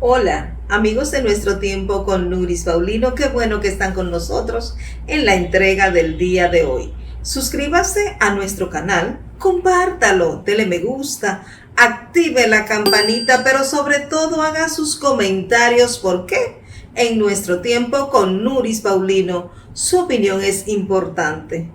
Hola, amigos de Nuestro Tiempo con Nuris Paulino, qué bueno que están con nosotros en la entrega del día de hoy. Suscríbase a nuestro canal, compártalo, dele me gusta, active la campanita, pero sobre todo haga sus comentarios porque en Nuestro Tiempo con Nuris Paulino su opinión es importante.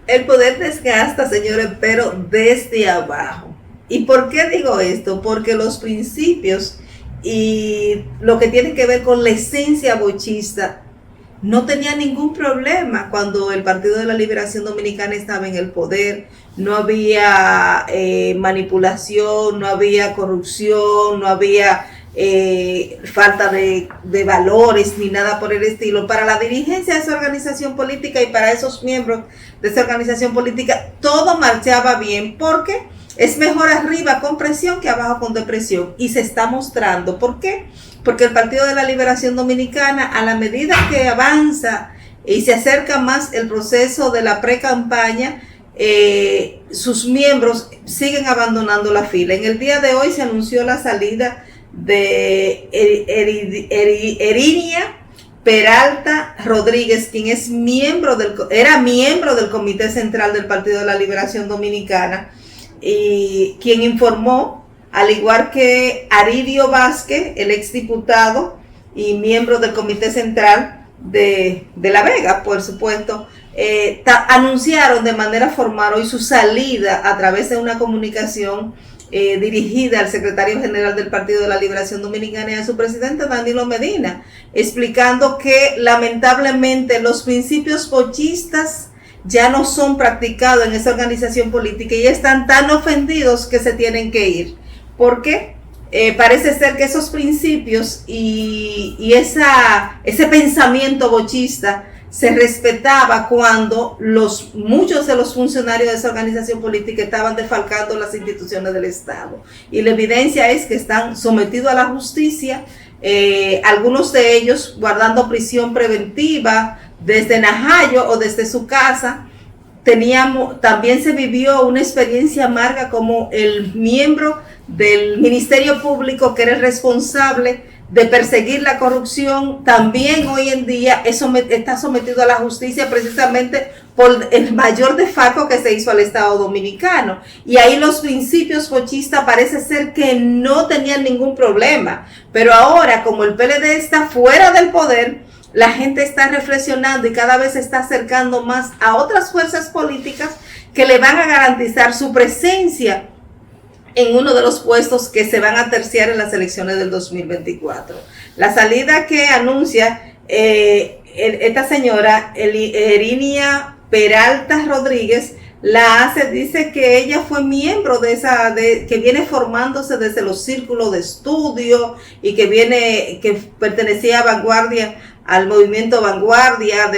El poder desgasta, señores, pero desde abajo. ¿Y por qué digo esto? Porque los principios y lo que tiene que ver con la esencia bochista no tenía ningún problema cuando el Partido de la Liberación Dominicana estaba en el poder. No había manipulación, no había corrupción, no había falta de valores ni nada por el estilo. Para la dirigencia de esa organización política y para esos miembros de esa organización política, todo marchaba bien porque es mejor arriba con presión que abajo con depresión. Y se está mostrando. ¿Por qué? Porque el Partido de la Liberación Dominicana, a la medida que avanza y se acerca más el proceso de la pre-campaña, sus miembros siguen abandonando la fila. En el día de hoy se anunció la salida de Erinia Peralta Rodríguez, quien es era miembro del Comité Central del Partido de la Liberación Dominicana, y quien informó, al igual que Aridio Vázquez, el exdiputado y miembro del Comité Central de La Vega, por supuesto, anunciaron de manera formal hoy su salida a través de una comunicación dirigida al secretario general del Partido de la Liberación Dominicana y a su presidente Danilo Medina, explicando que lamentablemente los principios bochistas ya no son practicados en esa organización política y están tan ofendidos que se tienen que ir. Porque parece ser que esos principios y ese pensamiento bochista se respetaba cuando muchos de los funcionarios de esa organización política estaban defalcando las instituciones del Estado. Y la evidencia es que están sometidos a la justicia, algunos de ellos guardando prisión preventiva desde Najayo o desde su casa. También se vivió una experiencia amarga como el miembro del Ministerio Público, que era el responsable de perseguir la corrupción, también hoy en día está sometido a la justicia precisamente por el mayor desfalco que se hizo al Estado Dominicano. Y ahí los principios bochistas parece ser que no tenían ningún problema. Pero ahora, como el PLD está fuera del poder, la gente está reflexionando y cada vez se está acercando más a otras fuerzas políticas que le van a garantizar su presencia en uno de los puestos que se van a terciar en las elecciones del 2024. La salida que anuncia esta señora, Erinia Peralta Rodríguez, dice que ella fue miembro que viene formándose desde los círculos de estudio y que pertenecía a Vanguardia, al movimiento Vanguardia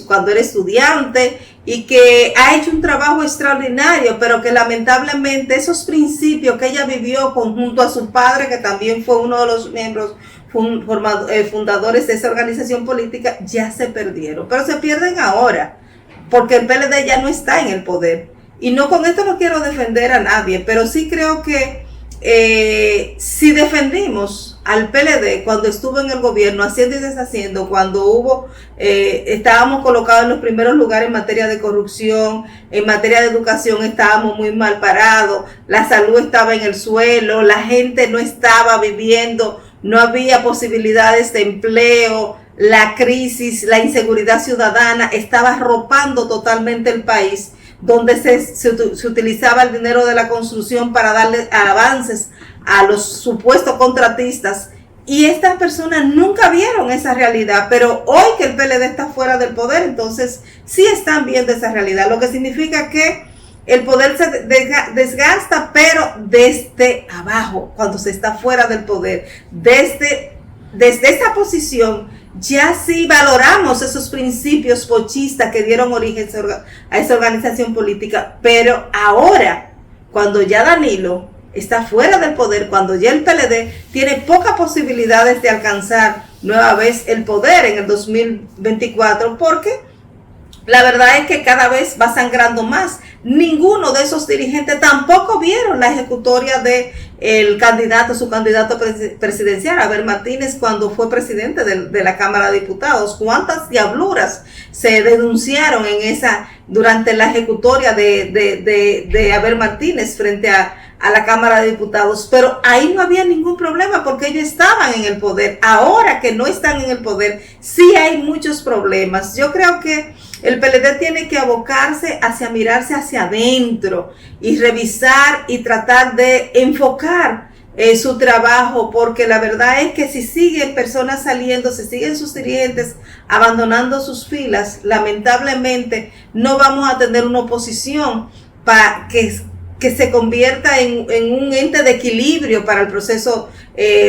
cuando era estudiante, y que ha hecho un trabajo extraordinario, pero que lamentablemente esos principios que ella vivió junto a su padre, que también fue uno de los miembros fundadores de esa organización política, ya se perdieron. Pero se pierden ahora, porque el PLD ya no está en el poder. Y no, con esto no quiero defender a nadie, pero sí creo que si defendimos al PLD cuando estuvo en el gobierno haciendo y deshaciendo, cuando estábamos colocados en los primeros lugares en materia de corrupción, en materia de educación estábamos muy mal parados, la salud estaba en el suelo, la gente no estaba viviendo, no había posibilidades de empleo, la crisis, la inseguridad ciudadana estaba arropando totalmente el país, donde se utilizaba el dinero de la construcción para darle avances a los supuestos contratistas, y estas personas nunca vieron esa realidad, pero hoy que el PLD está fuera del poder, entonces sí están viendo esa realidad, lo que significa que el poder se desgasta, pero desde abajo, cuando se está fuera del poder, desde esa posición ya sí valoramos esos principios pochistas que dieron origen a esa organización política, pero ahora, cuando ya Danilo está fuera del poder, cuando ya el PLD tiene pocas posibilidades de alcanzar nueva vez el poder en el 2024, porque la verdad es que cada vez va sangrando más. Ninguno de esos dirigentes tampoco vieron la ejecutoria de su candidato presidencial, Abel Martínez, cuando fue presidente de la Cámara de Diputados. ¿Cuántas diabluras se denunciaron durante la ejecutoria de Abel Martínez frente a la Cámara de Diputados? Pero ahí no había ningún problema porque ellos estaban en el poder. Ahora que no están en el poder, sí hay muchos problemas. Yo creo que el PLD tiene que abocarse mirarse hacia adentro y revisar y tratar de enfocar su trabajo, porque la verdad es que si siguen personas saliendo, si siguen sus dirigentes abandonando sus filas, lamentablemente no vamos a tener una oposición que se convierta en un ente de equilibrio para el proceso,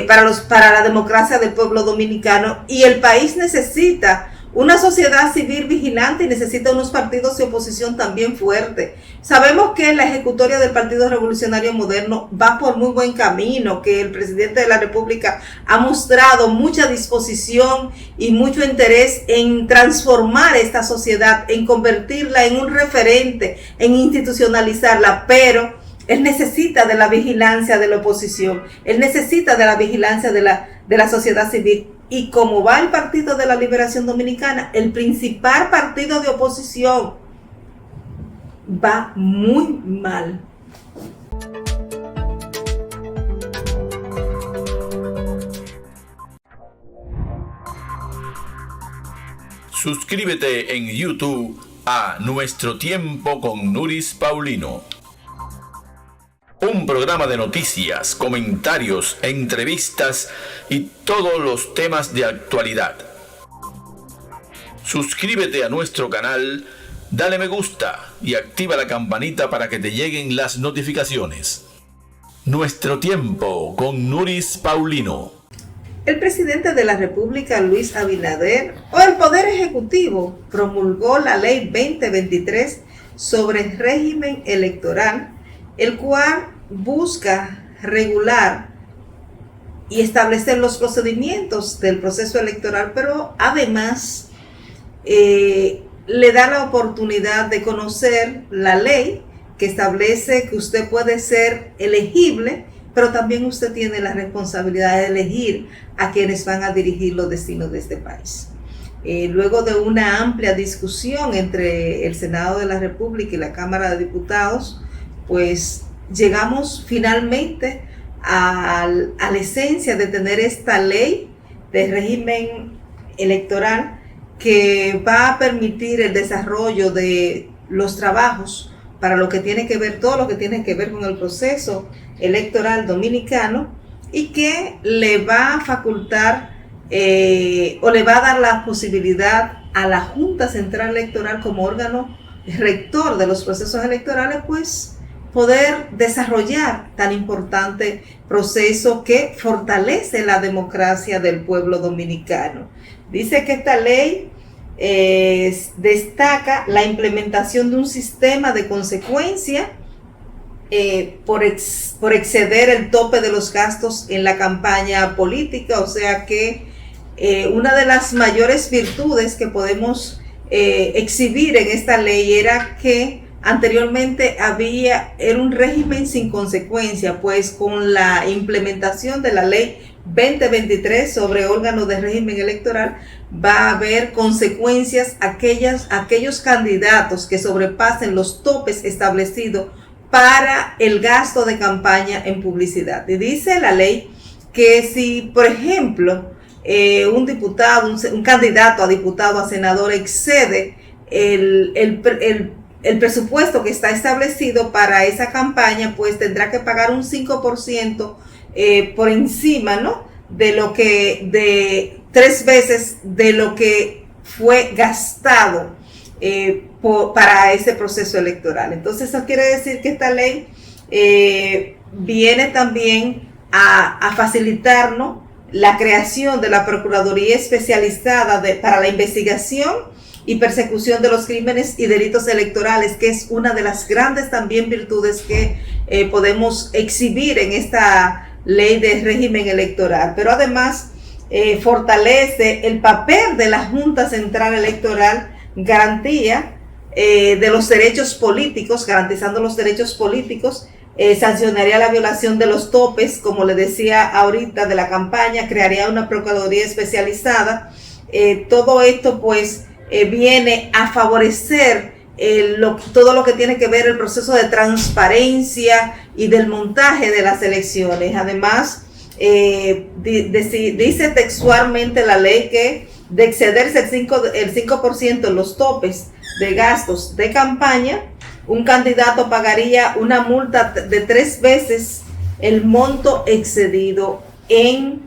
para la democracia del pueblo dominicano. Y el país necesita una sociedad civil vigilante y necesita unos partidos de oposición también fuertes. Sabemos que la ejecutoria del Partido Revolucionario Moderno va por muy buen camino, que el presidente de la República ha mostrado mucha disposición y mucho interés en transformar esta sociedad, en convertirla en un referente, en institucionalizarla, pero él necesita de la vigilancia de la oposición, él necesita de la vigilancia de la sociedad civil. Y como va el Partido de la Liberación Dominicana, el principal partido de oposición, va muy mal. Suscríbete en YouTube a Nuestro Tiempo con Nuris Paulino. Un programa de noticias, comentarios, entrevistas y todos los temas de actualidad. Suscríbete a nuestro canal, dale me gusta y activa la campanita para que te lleguen las notificaciones. Nuestro Tiempo con Nuris Paulino. El presidente de la República, Luis Abinader, o el Poder Ejecutivo, promulgó la Ley 2023 sobre el régimen electoral, el cual busca regular y establecer los procedimientos del proceso electoral, pero además le da la oportunidad de conocer la ley que establece que usted puede ser elegible, pero también usted tiene la responsabilidad de elegir a quienes van a dirigir los destinos de este país. Luego de una amplia discusión entre el Senado de la República y la Cámara de Diputados, pues llegamos finalmente a la esencia de tener esta ley de régimen electoral que va a permitir el desarrollo de los trabajos para lo que tiene que ver, todo lo que tiene que ver con el proceso electoral dominicano, y que le va a facultar o le va a dar la posibilidad a la Junta Central Electoral como órgano rector de los procesos electorales, pues poder desarrollar tan importante proceso que fortalece la democracia del pueblo dominicano. Dice que esta ley destaca la implementación de un sistema de consecuencia por exceder el tope de los gastos en la campaña política. O sea que una de las mayores virtudes que podemos exhibir en esta ley era que anteriormente era un régimen sin consecuencia, pues con la implementación de la ley 2023 sobre órganos de régimen electoral va a haber consecuencias a aquellos candidatos que sobrepasen los topes establecidos para el gasto de campaña en publicidad. Y dice la ley que si, por ejemplo, un candidato a diputado, a senador, excede el presupuesto que está establecido para esa campaña, pues tendrá que pagar un 5% por encima, ¿no?, de 3 veces de lo que fue gastado para ese proceso electoral. Entonces eso quiere decir que esta ley viene también a facilitarnos la creación de la Procuraduría Especializada para la Investigación y Persecución de los Crímenes y Delitos Electorales, que es una de las grandes también virtudes que podemos exhibir en esta ley de régimen electoral. Pero además fortalece el papel de la Junta Central Electoral, garantía de los derechos políticos, garantizando los derechos políticos, sancionaría la violación de los topes, como le decía ahorita, de la campaña, crearía una Procuraduría Especializada. Todo esto pues viene a favorecer todo lo que tiene que ver el proceso de transparencia y del montaje de las elecciones. Además, dice textualmente la ley que de excederse el 5% en los topes de gastos de campaña, un candidato pagaría una multa de 3 veces el monto excedido en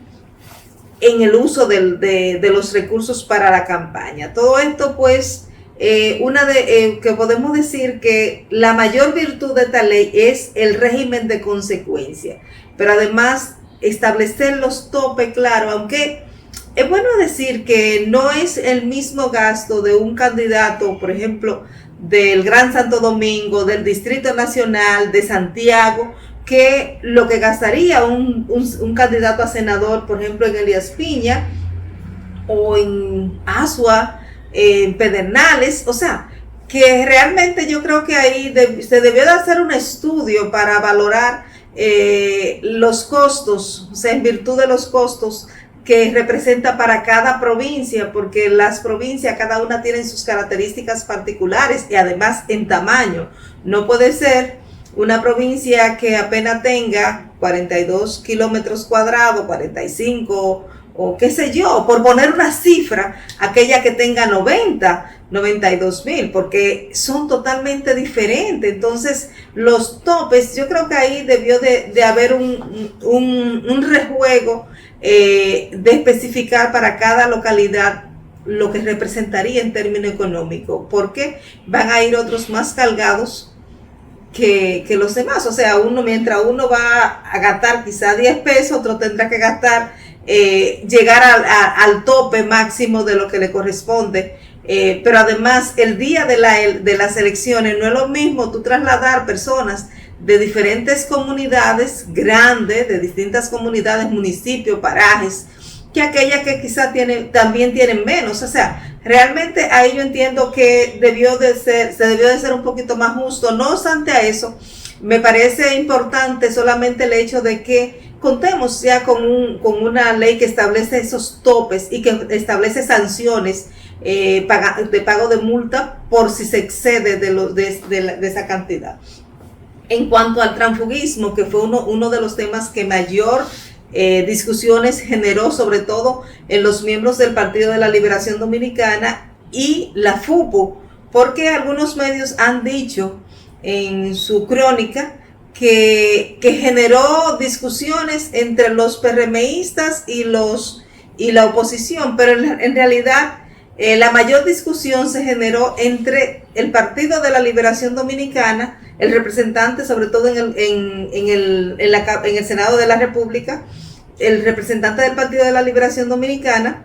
el uso de los recursos para la campaña. Todo esto pues, que podemos decir que la mayor virtud de esta ley es el régimen de consecuencia, pero además establecer los topes, claro, aunque es bueno decir que no es el mismo gasto de un candidato, por ejemplo, del Gran Santo Domingo, del Distrito Nacional, de Santiago, que lo que gastaría un candidato a senador, por ejemplo, en Elías Piña, o en Asua, en Pedernales. O sea, que realmente yo creo que ahí se debió de hacer un estudio para valorar los costos, o sea, en virtud de los costos que representa para cada provincia, porque las provincias cada una tienen sus características particulares y además en tamaño. No puede ser una provincia que apenas tenga 42 kilómetros cuadrados, 45 o qué sé yo, por poner una cifra, aquella que tenga 92 mil, porque son totalmente diferentes. Entonces, los topes, yo creo que ahí debió de haber un rejuego de especificar para cada localidad lo que representaría en términos económicos, porque van a ir otros más cargados que los demás. O sea, mientras uno va a gastar quizá 10 pesos, otro tendrá que gastar, llegar al tope máximo de lo que le corresponde. Pero además, el día de las elecciones no es lo mismo tú trasladar personas de diferentes comunidades grandes, de distintas comunidades, municipios, parajes, que aquellas que quizá también tienen menos. O sea, realmente ahí yo entiendo que se debió de ser un poquito más justo. No obstante a eso, me parece importante solamente el hecho de que contemos ya con una ley que establece esos topes y que establece sanciones de pago de multa por si se excede de esa cantidad. En cuanto al transfugismo, que fue uno de los temas que mayor discusiones generó, sobre todo en los miembros del Partido de la Liberación Dominicana y la FUPU, porque algunos medios han dicho en su crónica que generó discusiones entre los PRMistas y la oposición, pero en realidad la mayor discusión se generó entre el Partido de la Liberación Dominicana, el representante, sobre todo en el Senado de la República, el representante del Partido de la Liberación Dominicana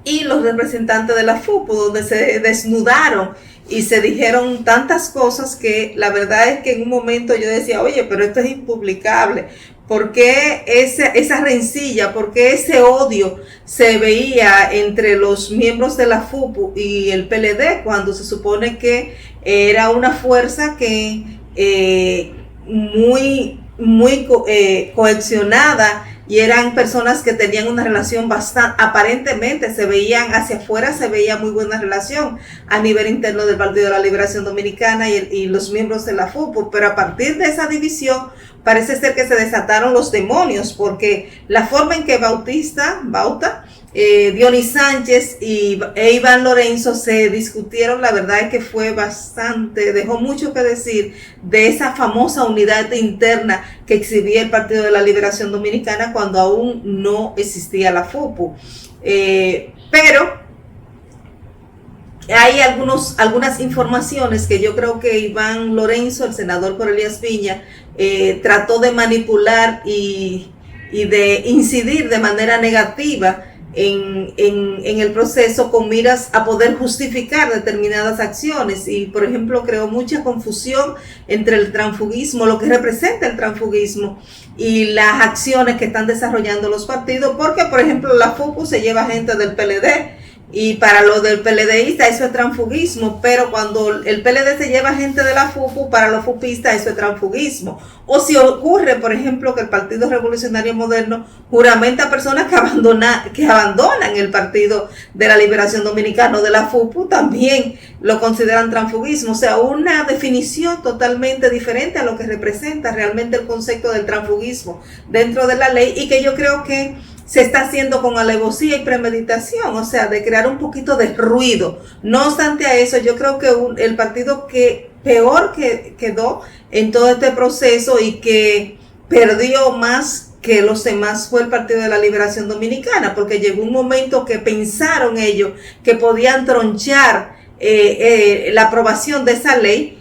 y los representantes de la FUPU, donde se desnudaron y se dijeron tantas cosas que la verdad es que en un momento yo decía, oye, pero esto es impublicable. ¿Por qué esa rencilla? ¿Por qué ese odio se veía entre los miembros de la FUPU y el PLD cuando se supone que era una fuerza que muy cohesionada, y eran personas que tenían una relación aparentemente se veían hacia afuera, se veía muy buena relación a nivel interno del Partido de la Liberación Dominicana y los miembros de la FUPU? Pero a partir de esa división parece ser que se desataron los demonios, porque la forma en que Bauta, Dionis Sánchez e Iván Lorenzo se discutieron, la verdad es que fue dejó mucho que decir de esa famosa unidad interna que exhibía el Partido de la Liberación Dominicana cuando aún no existía la FUPU. Pero hay algunas informaciones que yo creo que Iván Lorenzo, el senador por Elías Piña, trató de manipular y y de incidir de manera negativa en el proceso con miras a poder justificar determinadas acciones. Y por ejemplo creó mucha confusión entre el transfugismo, lo que representa el transfugismo y las acciones que están desarrollando los partidos, porque por ejemplo la FUPU se lleva gente del PLD y para lo del PLDista eso es transfugismo, pero cuando el PLD se lleva gente de la FUPU, para los fupistas eso es transfugismo. O si ocurre, por ejemplo, que el Partido Revolucionario Moderno juramenta a personas que abandonan el Partido de la Liberación Dominicana de la FUPU, también lo consideran transfugismo. O sea, una definición totalmente diferente a lo que representa realmente el concepto del transfugismo dentro de la ley, y que yo creo que se está haciendo con alevosía y premeditación, o sea, de crear un poquito de ruido. No obstante a eso, yo creo que el partido que peor que quedó en todo este proceso y que perdió más que los demás fue el Partido de la Liberación Dominicana, porque llegó un momento que pensaron ellos que podían tronchar la aprobación de esa ley,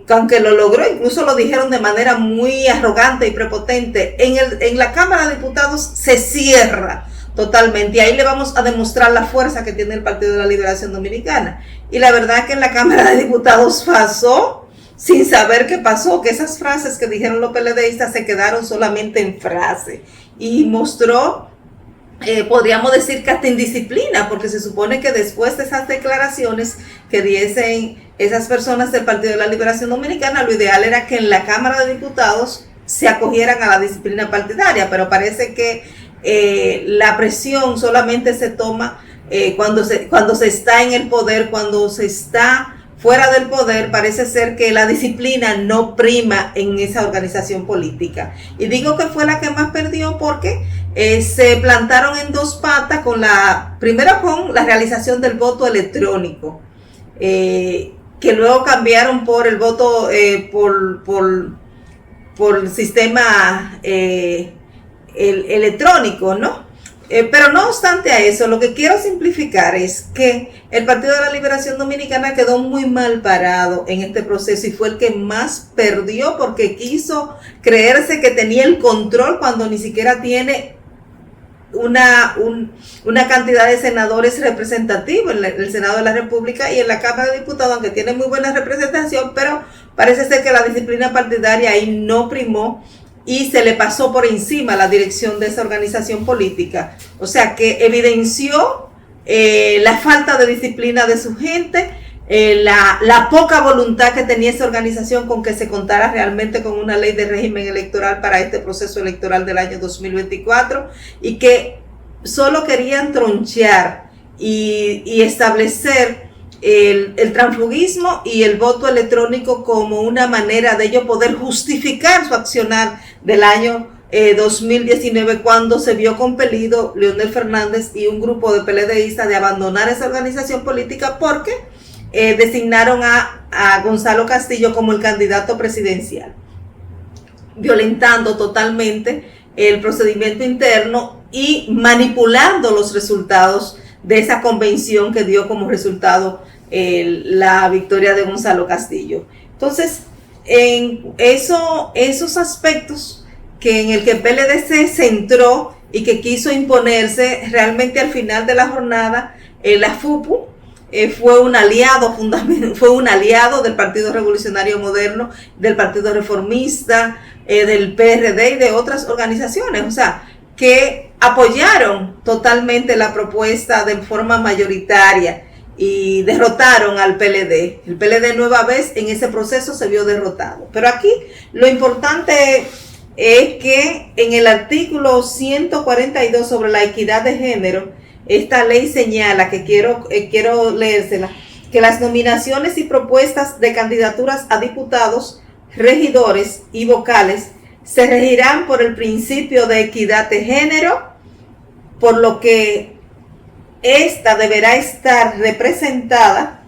aunque lo logró, incluso lo dijeron de manera muy arrogante y prepotente. En la Cámara de Diputados se cierra totalmente, y ahí le vamos a demostrar la fuerza que tiene el Partido de la Liberación Dominicana. Y la verdad es que en la Cámara de Diputados pasó sin saber qué pasó, que esas frases que dijeron los PLDistas se quedaron solamente en frase, y mostró, podríamos decir que hasta indisciplina, porque se supone que después de esas declaraciones que diesen esas personas del Partido de la Liberación Dominicana, lo ideal era que en la Cámara de Diputados se acogieran a la disciplina partidaria, pero parece que la presión solamente se toma cuando se está en el poder. Cuando se está fuera del poder, parece ser que la disciplina no prima en esa organización política. Y digo que fue la que más perdió porque se plantaron en dos patas, primero con la realización del voto electrónico, que luego cambiaron por el voto por el sistema electrónico, ¿no? Pero no obstante a eso, lo que quiero simplificar es que el Partido de la Liberación Dominicana quedó muy mal parado en este proceso y fue el que más perdió, porque quiso creerse que tenía el control cuando ni siquiera tiene una cantidad de senadores representativos en el Senado de la República, y en la Cámara de Diputados, aunque tiene muy buena representación, pero parece ser que la disciplina partidaria ahí no primó y se le pasó por encima la dirección de esa organización política. O sea que evidenció la falta de disciplina de su gente, la poca voluntad que tenía esa organización con que se contara realmente con una ley de régimen electoral para este proceso electoral del año 2024, y que solo querían tronchear y establecer el transfugismo y el voto electrónico como una manera de ellos poder justificar su accionar del año 2019, cuando se vio compelido Leonel Fernández y un grupo de PLDistas de abandonar esa organización política, porque designaron a Gonzalo Castillo como el candidato presidencial, violentando totalmente el procedimiento interno y manipulando los resultados de esa convención que dio como resultado la victoria de Gonzalo Castillo. Entonces, en esos aspectos en el que el PLD se centró y que quiso imponerse, realmente al final de la jornada, la FUPU fue un aliado del Partido Revolucionario Moderno, del Partido Reformista, del PRD y de otras organizaciones, o sea, que apoyaron totalmente la propuesta de forma mayoritaria y derrotaron al PLD. El PLD nueva vez en ese proceso se vio derrotado. Pero aquí lo importante es que en el artículo 142 sobre la equidad de género, esta ley señala, que quiero leérsela, que las nominaciones y propuestas de candidaturas a diputados, regidores y vocales se regirán por el principio de equidad de género, por lo que esta deberá estar representada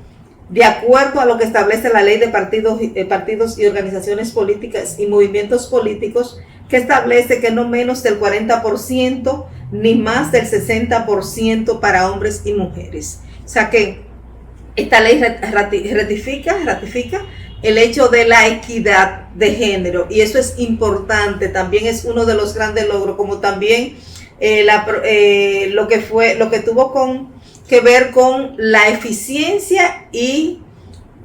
de acuerdo a lo que establece la ley de partidos y organizaciones políticas y movimientos políticos, que establece que no menos del 40% ni más del 60% para hombres y mujeres. O sea que esta ley ratifica el hecho de la equidad de género, y eso es importante, también es uno de los grandes logros, como también lo que tuvo que ver con la eficiencia y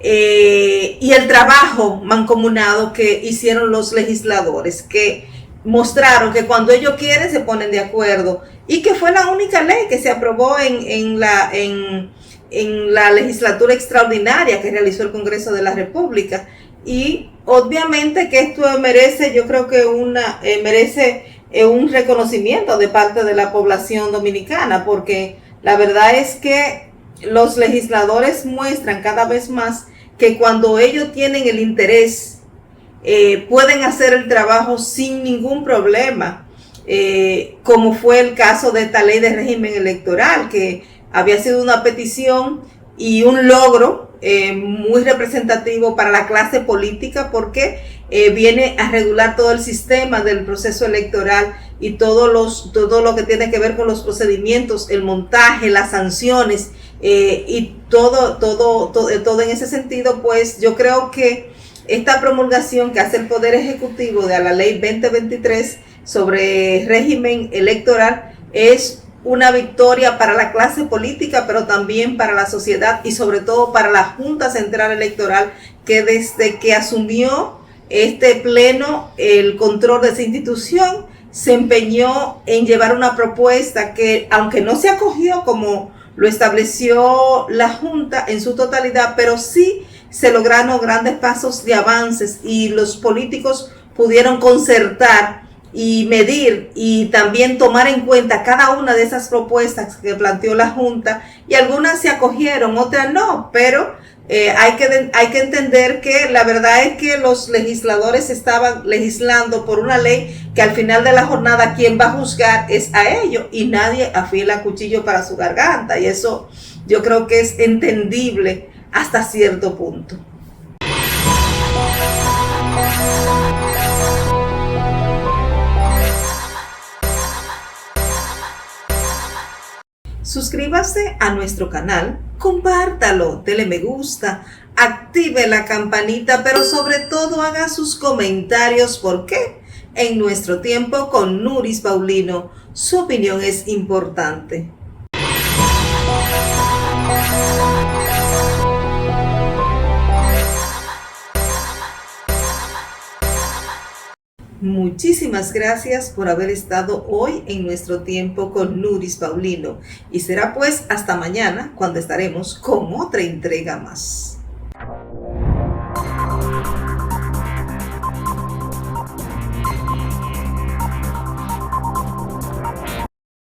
el trabajo mancomunado que hicieron los legisladores, que mostraron que cuando ellos quieren se ponen de acuerdo, y que fue la única ley que se aprobó en la legislatura extraordinaria que realizó el Congreso de la República. Y obviamente que esto merece, yo creo que merece un reconocimiento de parte de la población dominicana, porque la verdad es que los legisladores muestran cada vez más que cuando ellos tienen el interés, pueden hacer el trabajo sin ningún problema, como fue el caso de esta ley de régimen electoral, que había sido una petición y un logro muy representativo para la clase política, porque viene a regular todo el sistema del proceso electoral y todo lo que tiene que ver con los procedimientos, el montaje, las sanciones, y todo en ese sentido. Pues yo creo que esta promulgación que hace el Poder Ejecutivo de la Ley 2023 sobre régimen electoral es una victoria para la clase política, pero también para la sociedad y sobre todo para la Junta Central Electoral, que desde que asumió este pleno el control de esa institución, se empeñó en llevar una propuesta que, aunque no se acogió como lo estableció la Junta en su totalidad, pero sí se lograron grandes pasos de avances, y los políticos pudieron concertar y medir y también tomar en cuenta cada una de esas propuestas que planteó la Junta, y algunas se acogieron, otras no, pero hay que entender que la verdad es que los legisladores estaban legislando por una ley que al final de la jornada quien va a juzgar es a ellos, y nadie afila cuchillo para su garganta, y eso yo creo que es entendible hasta cierto punto. Suscríbase a nuestro canal, compártalo, dele me gusta, active la campanita, pero sobre todo haga sus comentarios, porque en nuestro tiempo con Nuris Paulino, su opinión es importante. Muchísimas gracias por haber estado hoy en nuestro tiempo con Nuris Paulino, y será pues hasta mañana cuando estaremos con otra entrega más.